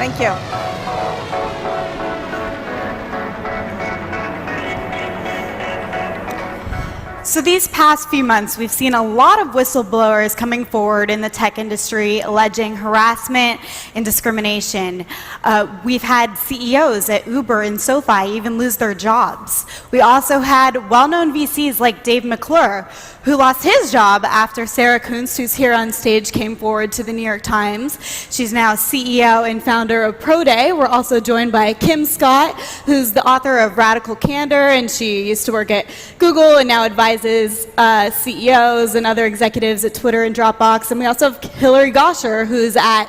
Thank you. So these past few months, we've seen a lot of whistleblowers coming forward in the tech industry alleging harassment and discrimination. We've had CEOs at Uber and SoFi even lose their jobs. We also had well-known VCs like Dave McClure, who lost his job after Sarah Kunst, who's here on stage, came forward to the New York Times. She's now CEO and founder of Proday. We're also joined by Kim Scott, who's the author of Radical Candor, and she used to work at Google and now advises CEOs and other executives at Twitter and Dropbox. And we also have Hilary Gosher, who's at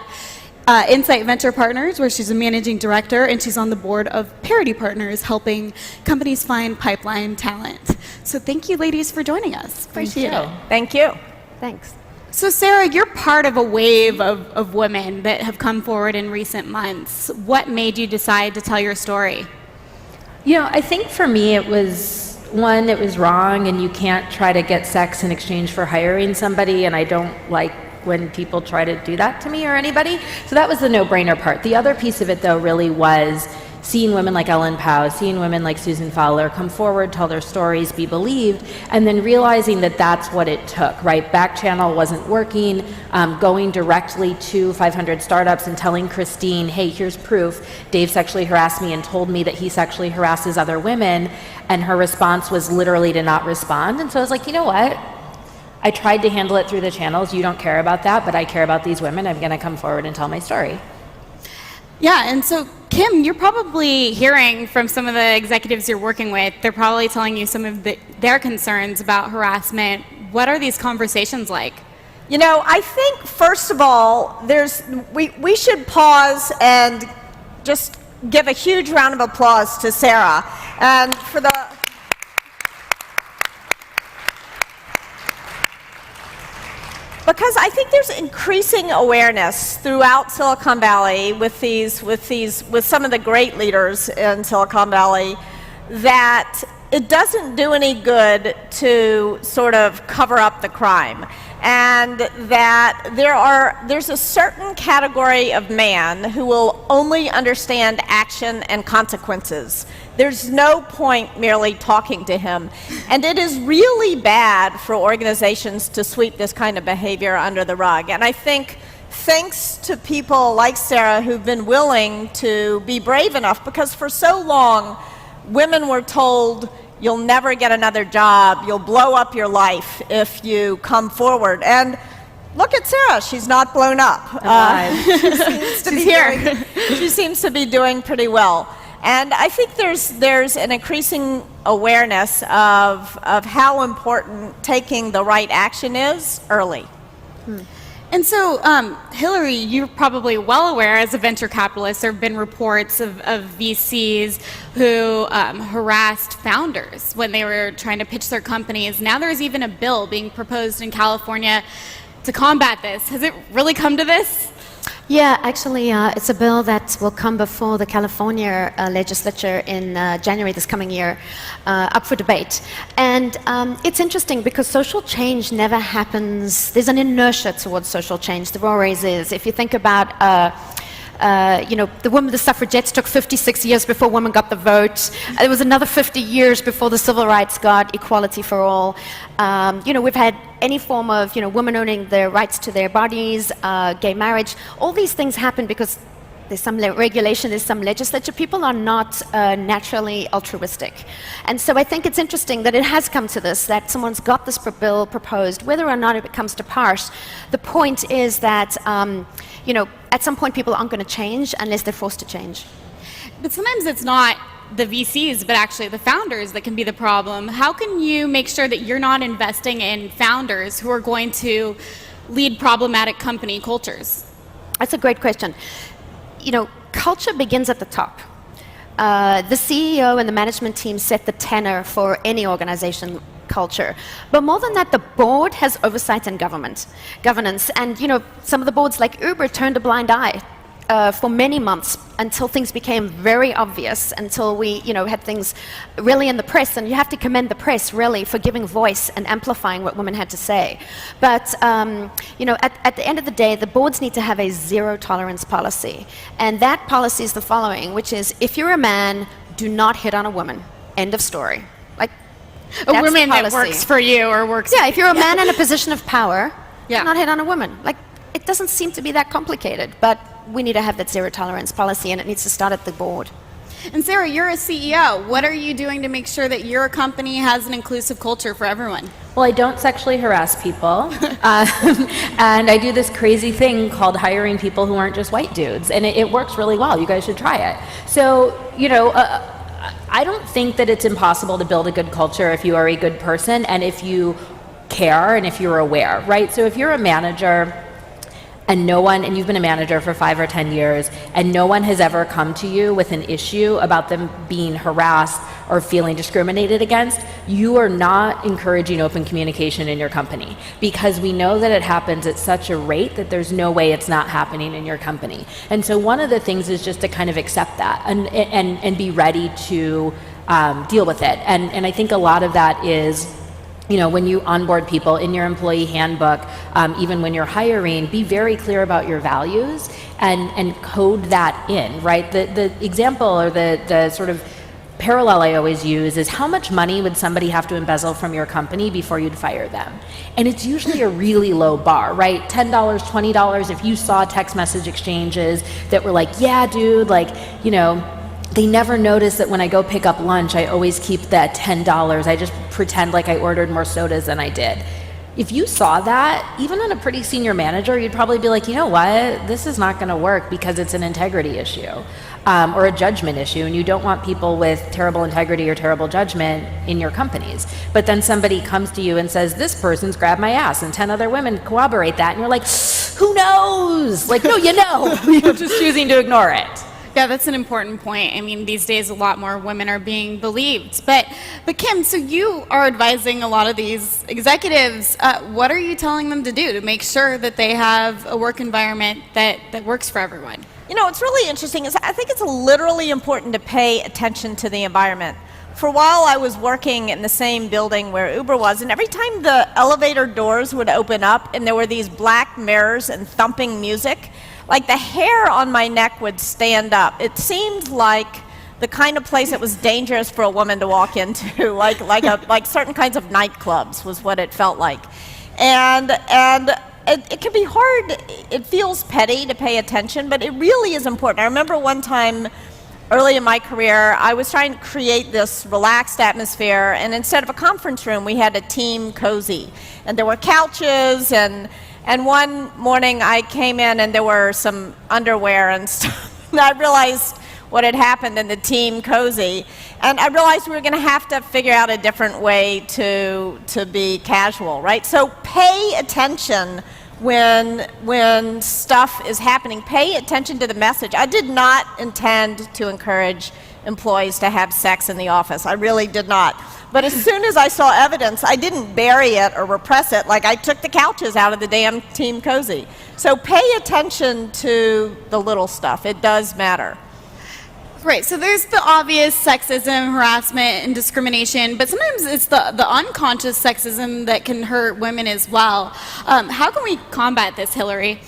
Insight Venture Partners, where she's a managing director, and she's on the board of Parity Partners, helping companies find pipeline talent. So thank you, ladies, for joining us. Appreciate it. Thank you. Thanks. So Sarah, you're part of a wave of women that have come forward in recent months. What made you decide to tell your story? You know, I think for me it was, one, it was wrong, and you can't try to get sex in exchange for hiring somebody, and I don't like when people try to do that to me or anybody. So that was the no-brainer part. The other piece of it, though, really was seeing women like Ellen Pao, seeing women like Susan Fowler come forward, tell their stories, be believed, and then realizing that that's what it took, right? Back channel wasn't working, going directly to 500 startups and telling Christine, hey, here's proof, Dave sexually harassed me and told me that he sexually harasses other women, and her response was literally to not respond. And so I was like, you know what? I tried to handle it through the channels. You don't care about that, but I care about these women. I'm gonna come forward and tell my story. Yeah, and so Kim, you're probably hearing from some of the executives you're working with, they're probably telling you some of their concerns about harassment. What are these conversations like? You know, I think, first of all, we should pause and just give a huge round of applause to Sarah. And for the... Because I think there's increasing awareness throughout Silicon Valley with some of the great leaders in Silicon Valley that it doesn't do any good to sort of cover up the crime, and that there's a certain category of man who will only understand action and consequences. There's no point merely talking to him. And it is really bad for organizations to sweep this kind of behavior under the rug. And I think thanks to people like Sarah who've been willing to be brave enough, because for so long, women were told, you'll never get another job, you'll blow up your life if you come forward. And look at Sarah, she's not blown up. She seems to be doing pretty well. And I think there's an increasing awareness of how important taking the right action is early. And so, Hilary, you're probably well aware, as a venture capitalist, there have been reports of VCs who harassed founders when they were trying to pitch their companies. Now there's even a bill being proposed in California to combat this. Has it really come to this? Yeah, actually, it's a bill that will come before the California legislature in January this coming year, up for debate. And it's interesting because social change never happens. There's an inertia towards social change. There always is. If you think about the suffragettes took 56 years before women got the vote. It was another 50 years before the civil rights got equality for all. We've had any form of, women owning their rights to their bodies, gay marriage. All these things happen because there's some regulation, there's some legislature. People are not naturally altruistic. And so I think it's interesting that it has come to this, that someone's got this bill proposed, whether or not it comes to pass. The point is that, at some point people aren't going to change unless they're forced to change. But sometimes it's not the VCs, but actually the founders that can be the problem. How can you make sure that you're not investing in founders who are going to lead problematic company cultures? That's a great question. Culture begins at the top. The CEO and the management team set the tenor for any organization culture. But more than that, the board has oversight and governance. And, some of the boards like Uber turned a blind eye for many months until things became very obvious, until we, had things really in the press, and you have to commend the press really for giving voice and amplifying what women had to say. But, at the end of the day, the boards need to have a zero tolerance policy. And that policy is the following, which is, if you're a man, do not hit on a woman. End of story. Like, A that's woman the that policy. works for you or works Yeah, if you're a man in a position of power, Yeah. do not hit on a woman. Like, it doesn't seem to be that complicated, but we need to have that zero tolerance policy, and it needs to start at the board. And Sarah, you're a CEO. What are you doing to make sure that your company has an inclusive culture for everyone? Well, I don't sexually harass people, and I do this crazy thing called hiring people who aren't just white dudes, and it works really well. You guys should try it. So, I don't think that it's impossible to build a good culture if you are a good person and if you care and if you're aware, right? So if you're a manager and you've been a manager for 5 or 10 years, and no one has ever come to you with an issue about them being harassed or feeling discriminated against, you are not encouraging open communication in your company, because we know that it happens at such a rate that there's no way it's not happening in your company. And so one of the things is just to kind of accept that and be ready to deal with it. And I think a lot of that is, when you onboard people in your employee handbook, even when you're hiring, be very clear about your values and code that in, right? The example or the sort of parallel I always use is, how much money would somebody have to embezzle from your company before you'd fire them? And it's usually a really low bar, right? $10, $20. If you saw text message exchanges that were like, yeah, dude, they never notice that when I go pick up lunch, I always keep that $10. I just pretend like I ordered more sodas than I did. If you saw that, even on a pretty senior manager, you'd probably be like, you know what, this is not going to work because it's an integrity issue or a judgment issue, and you don't want people with terrible integrity or terrible judgment in your companies. But then somebody comes to you and says, this person's grabbed my ass, and 10 other women corroborate that, and you're like, who knows? Like, no, you're just choosing to ignore it. Yeah, that's an important point. I mean, these days a lot more women are being believed. But Kim, so you are advising a lot of these executives. What are you telling them to do to make sure that they have a work environment that works for everyone? What's really interesting is I think it's literally important to pay attention to the environment. For a while, I was working in the same building where Uber was, and every time the elevator doors would open up and there were these black mirrors and thumping music, like the hair on my neck would stand up. It seemed like the kind of place that was dangerous for a woman to walk into, like certain kinds of nightclubs was what it felt like. And it can be hard, it feels petty to pay attention, but it really is important. I remember one time early in my career, I was trying to create this relaxed atmosphere, and instead of a conference room, we had a team cozy. And there were couches, and one morning I came in and there were some underwear and stuff. And I realized what had happened in the team cozy. And I realized we were going to have to figure out a different way to be casual, right? So pay attention when stuff is happening. Pay attention to the message. I did not intend to encourage employees to have sex in the office. I really did not. But as soon as I saw evidence, I didn't bury it or repress it. Like, I took the couches out of the damn team cozy. So pay attention to the little stuff. It does matter. Right, so there's the obvious sexism, harassment, and discrimination, but sometimes it's the unconscious sexism that can hurt women as well. How can we combat this, Hilary?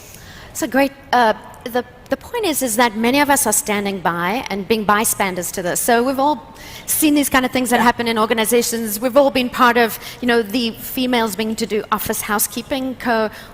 It's a great, the point is that many of us are standing by and being bystanders to this. So we've all seen these kind of things that happen in organizations. We've all been part of, the females being to do office housekeeping.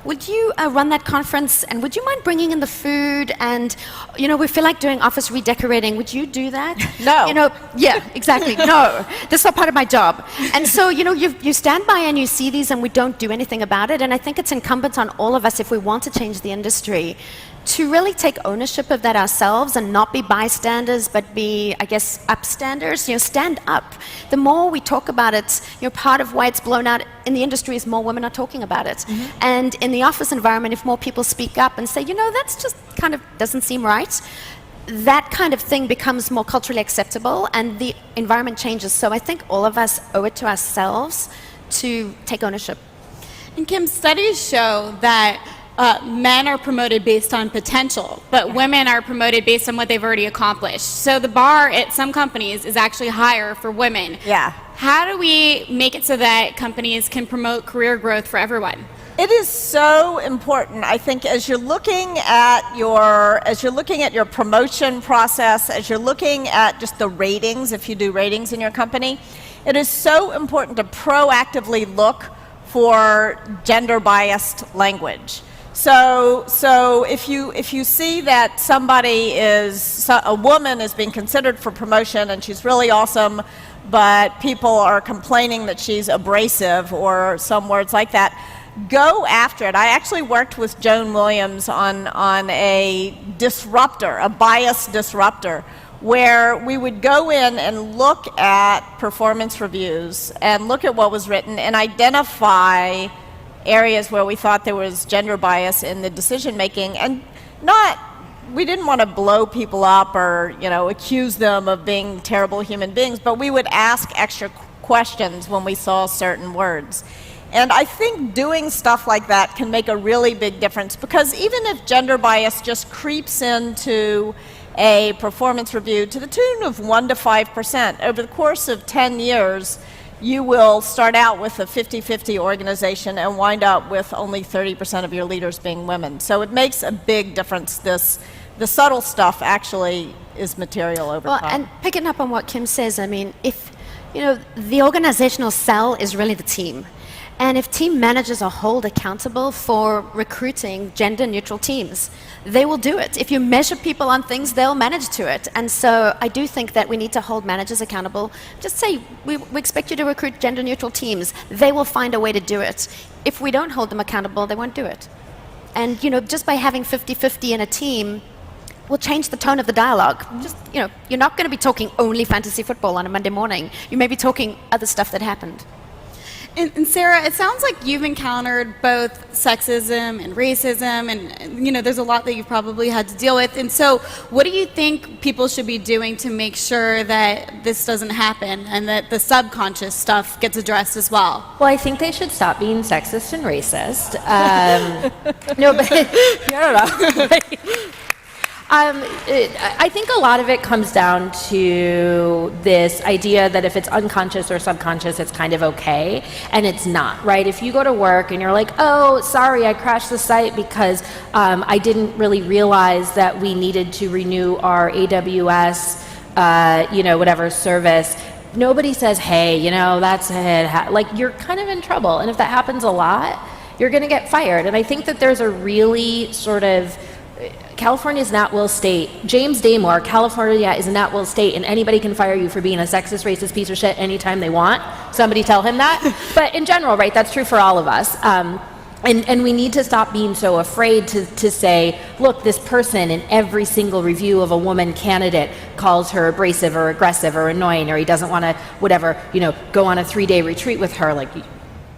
Would you run that conference, and would you mind bringing in the food? And, we feel like doing office redecorating. Would you do that? No. Yeah, exactly. No, that's not part of my job. And so, you stand by and you see these, and we don't do anything about it. And I think it's incumbent on all of us, if we want to change the industry, to really take ownership of that ourselves and not be bystanders, but be, I guess, upstanders. Stand up. The more we talk about it, part of why it's blown out in the industry is more women are talking about it. Mm-hmm. And in the office environment, if more people speak up and say, that's just kind of doesn't seem right, that kind of thing becomes more culturally acceptable and the environment changes. So I think all of us owe it to ourselves to take ownership. And Kim, studies show that men are promoted based on potential, but women are promoted based on what they've already accomplished. So the bar at some companies is actually higher for women. Yeah. How do we make it so that companies can promote career growth for everyone? It is so important. I think as you're looking at your promotion process, as you're looking at just the ratings, if you do ratings in your company, it is so important to proactively look for gender-biased language. So if you see that a woman is being considered for promotion and she's really awesome, but people are complaining that she's abrasive or some words like that, go after it. I actually worked with Joan Williams on a disruptor, a bias disruptor, where we would go in and look at performance reviews and look at what was written and identify areas where we thought there was gender bias in the decision making, and we didn't want to blow people up or accuse them of being terrible human beings, but we would ask extra questions when we saw certain words. And I think doing stuff like that can make a really big difference, because even if gender bias just creeps into a performance review to the tune of 1 to 5%, over the course of 10 years, you will start out with a 50-50 organization and wind up with only 30% of your leaders being women. So it makes a big difference. The subtle stuff actually is material over time. And picking up on what Kim says, I mean, if the organizational cell is really the team. And if team managers are held accountable for recruiting gender-neutral teams, they will do it. If you measure people on things, they'll manage to it. And so I do think that we need to hold managers accountable. Just say, we expect you to recruit gender-neutral teams. They will find a way to do it. If we don't hold them accountable, they won't do it. And just by having 50-50 in a team will change the tone of the dialogue. Just, you're not going to be talking only fantasy football on a Monday morning. You may be talking other stuff that happened. And Sarah, it sounds like you've encountered both sexism and racism, and there's a lot that you've probably had to deal with. And so what do you think people should be doing to make sure that this doesn't happen and that the subconscious stuff gets addressed as well? Well, I think they should stop being sexist and racist. No, but I don't know. I think a lot of it comes down to this idea that if it's unconscious or subconscious, it's kind of okay, and it's not, right? If you go to work and you're like, oh, sorry, I crashed the site because I didn't really realize that we needed to renew our AWS, whatever service, nobody says, hey, that's it. Like, you're kind of in trouble, and if that happens a lot, you're going to get fired. And I think that there's a really sort of California is an at-will state. James Damore, California is an at-will state, and anybody can fire you for being a sexist, racist piece of shit anytime they want. Somebody tell him that. But in general, right, that's true for all of us. And we need to stop being so afraid to say, look, this person in every single review of a woman candidate calls her abrasive or aggressive or annoying, or he doesn't want to, go on a 3-day retreat with her. Like,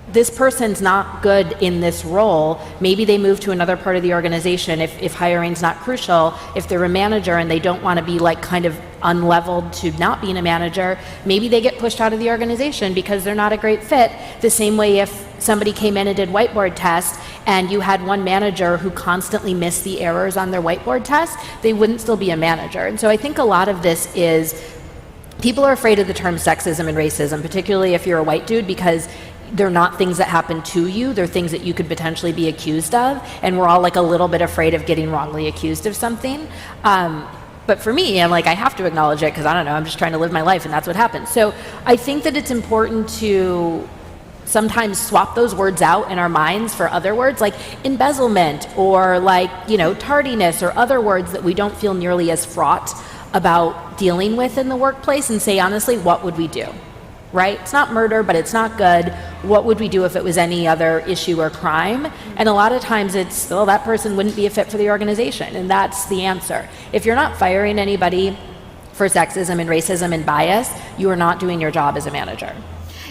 this person's not good in this role. Maybe they move to another part of the organization if hiring's not crucial. If they're a manager and they don't want to be like kind of unleveled to not being a manager, maybe they get pushed out of the organization because they're not a great fit. The same way if somebody came in and did whiteboard tests and you had one manager who constantly missed the errors on their whiteboard test, they wouldn't still be a manager. And so I think a lot of this is people are afraid of the term sexism and racism, particularly if you're a white dude, because they're not things that happen to you, they're things that you could potentially be accused of, and we're all like a little bit afraid of getting wrongly accused of something. But for me, I have to acknowledge it because I don't know, I'm just trying to live my life and that's what happens. So I think that it's important to sometimes swap those words out in our minds for other words like embezzlement or like, tardiness or other words that we don't feel nearly as fraught about dealing with in the workplace, and say, honestly, what would we do? Right? It's not murder, but it's not good. What would we do if it was any other issue or crime? And a lot of times it's, well, that person wouldn't be a fit for the organization, and that's the answer. If you're not firing anybody for sexism and racism and bias, you are not doing your job as a manager.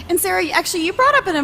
And Sarah, actually, you brought up an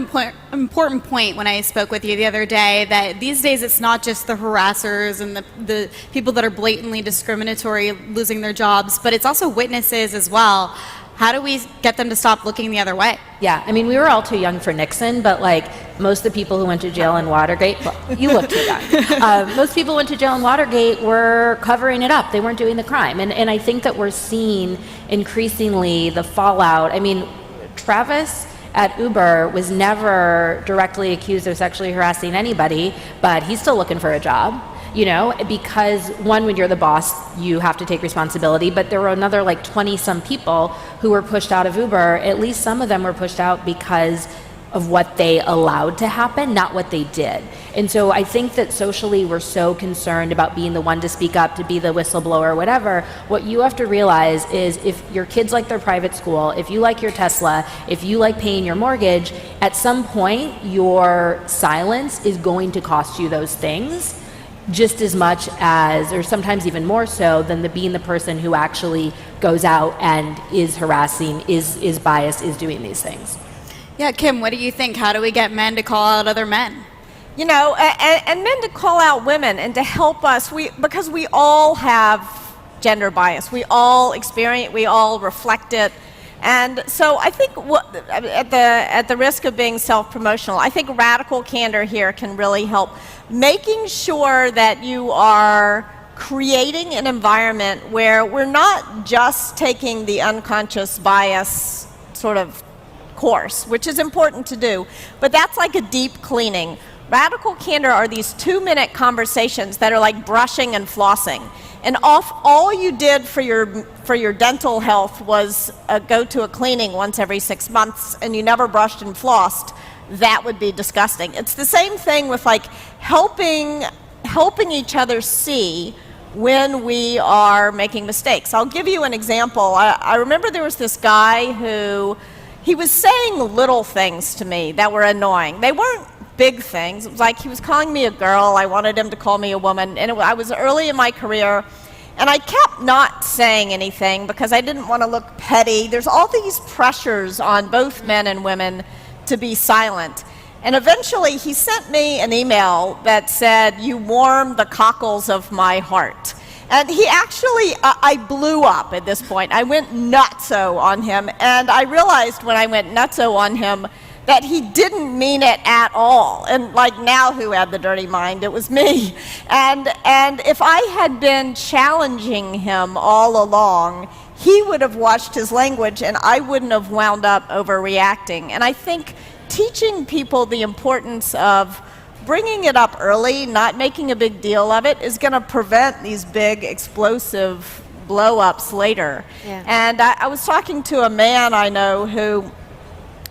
important point when I spoke with you the other day, that these days it's not just the harassers and the people that are blatantly discriminatory losing their jobs, but it's also witnesses as well. How do we get them to stop looking the other way? Yeah, I mean, we were all too young for Nixon, but like most of the people who went to jail in Watergate, well, you look too young. Most people who went to jail in Watergate were covering it up. They weren't doing the crime. And I think that we're seeing increasingly the fallout. I mean, Travis at Uber was never directly accused of sexually harassing anybody, but he's still looking for a job. You know, because one, when you're the boss, you have to take responsibility, but there were another like 20 some people who were pushed out of Uber. At least some of them were pushed out because of what they allowed to happen, not what they did. And so I think that socially we're so concerned about being the one to speak up, to be the whistleblower, whatever. What you have to realize is if your kids like their private school, if you like your Tesla, if you like paying your mortgage, at some point your silence is going to cost you those things, just as much as, or sometimes even more so, than being the person who actually goes out and is harassing, is biased, is doing these things. Yeah, Kim, what do you think? How do we get men to call out other men? You know, and men to call out women and to help us, because we all have gender bias. We all experience, we all reflect it. And so I think at the risk of being self-promotional, I think radical candor here can really help, making sure that you are creating an environment where we're not just taking the unconscious bias sort of course, which is important to do, but that's like a deep cleaning. Radical candor are these 2-minute conversations that are like brushing and flossing. And all you did for your dental health was go to a cleaning once every 6 months, and you never brushed and flossed. That would be disgusting. It's the same thing with like helping each other see when we are making mistakes. I'll give you an example. I remember there was this guy who, he was saying little things to me that were annoying. They weren't big things. It was like he was calling me a girl. I wanted him to call me a woman. And I was early in my career, and I kept not saying anything because I didn't want to look petty. There's all these pressures on both men and women to be silent. And eventually he sent me an email that said, "You warm the cockles of my heart." And he actually, I blew up at this point. I went nutso on him, and I realized when I went nutso on him that he didn't mean it at all. And like, now who had the dirty mind? It was me. And if I had been challenging him all along, he would have watched his language and I wouldn't have wound up overreacting. And I think teaching people the importance of bringing it up early, not making a big deal of it, is going to prevent these big explosive blow-ups later. Yeah. And I was talking to a man I know who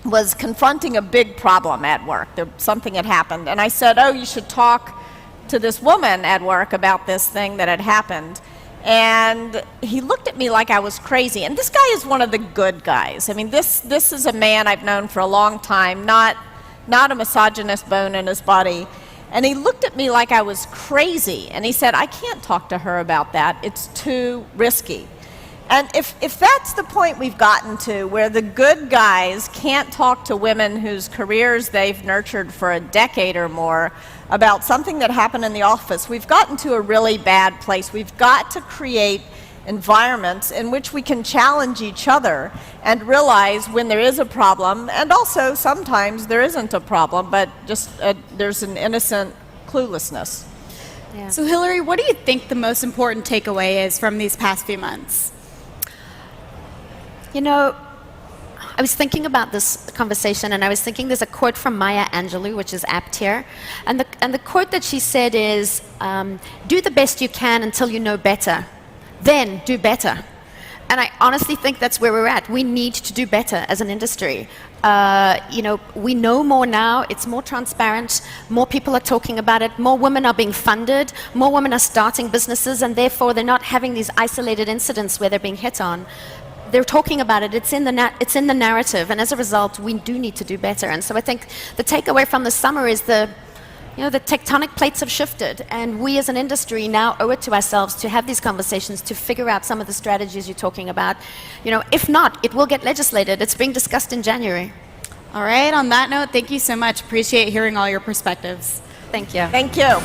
was confronting a big problem at work. Something had happened. And I said, "Oh, you should talk to this woman at work about this thing that had happened." And he looked at me like I was crazy. And this guy is one of the good guys. I mean, this is a man I've known for a long time, not a misogynist bone in his body. And he looked at me like I was crazy. And he said, "I can't talk to her about that. It's too risky." And if that's the point we've gotten to, where the good guys can't talk to women whose careers they've nurtured for a decade or more about something that happened in the office, we've gotten to a really bad place. We've got to create environments in which we can challenge each other and realize when there is a problem, and also sometimes there isn't a problem, but just there's an innocent cluelessness. Yeah. So Hilary, what do you think the most important takeaway is from these past few months? You know, I was thinking about this conversation, and I was thinking there's a quote from Maya Angelou, which is apt here. And the quote that she said is, "Do the best you can until you know better. Then do better." And I honestly think that's where we're at. We need to do better as an industry. You know, we know more now. It's more transparent. More people are talking about it. More women are being funded. More women are starting businesses, and therefore they're not having these isolated incidents where they're being hit on. They're talking about it. It's in the narrative, and as a result, we do need to do better. And so I think the takeaway from the summer is the tectonic plates have shifted, and we as an industry now owe it to ourselves to have these conversations, to figure out some of the strategies you're talking about. You know, if not, it will get legislated. It's being discussed in January. All right, on that note, thank you so much. Appreciate hearing all your perspectives. Thank you. Thank you.